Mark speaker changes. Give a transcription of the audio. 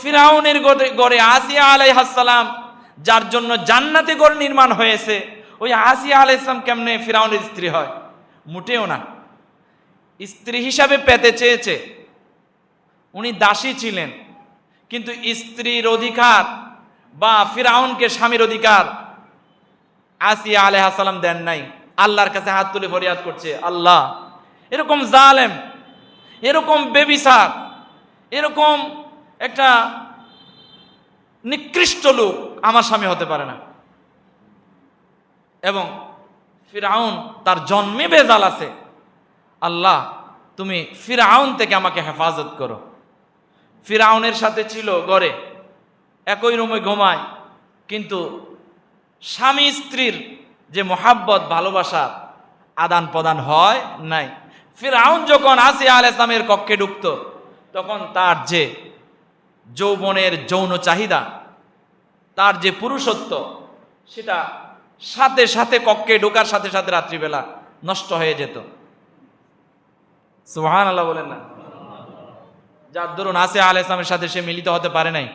Speaker 1: ফিরাউনের ঘরে আসিয়া আলাইহিস সালাম, যার জন্য জান্নাতে ঘর নির্মাণ হয়েছে, ওই আসিয়া আলাইহিস সালাম কেমনে ফিরাউনের স্ত্রী হয়? মোটেও না। স্ত্রী হিসাবে পেতে চেয়েছে, উনি দাসী ছিলেন, কিন্তু স্ত্রীর অধিকার বা ফিরাউনকে স্বামীর অধিকার আসিয়া আলাইহিস সালাম দেন নাই। আল্লাহর কাছে হাত তুলে ফরিয়াদ করছে, আল্লাহ, এরকম জালেম, এরকম বেবিচার, এরকম একটা নিকৃষ্ট লোক আমার স্বামী হতে পারে না। এবং ফিরাউন তার জন্মে বেজাল আছে, আল্লাহ তুমি ফিরাউন থেকে আমাকে হেফাজত করো। ফিরাউনের সাথে ছিল ঘরে, একই রুমে ঘুমায়, কিন্তু স্বামী স্ত্রীর যে মোহাব্বত ভালোবাসার আদান প্রদান হয় নাই। ফিরাউন যখন আসিয়া আলাইহিস সালামের কক্ষে ঢুকত, তখন তার যে যৌবনের যৌন চাহিদা, তার যে পুরুষত্ব, সেটা সাথে সাথে কক্ষে ঢোকার সাথে সাথে রাত্রিবেলা নষ্ট হয়ে যেত। সুবহানাল্লাহ বলেন না? যার দরুন আসিয়া আলাইহিস সালামের সাথে সে মিলিত হতে পারে নাই।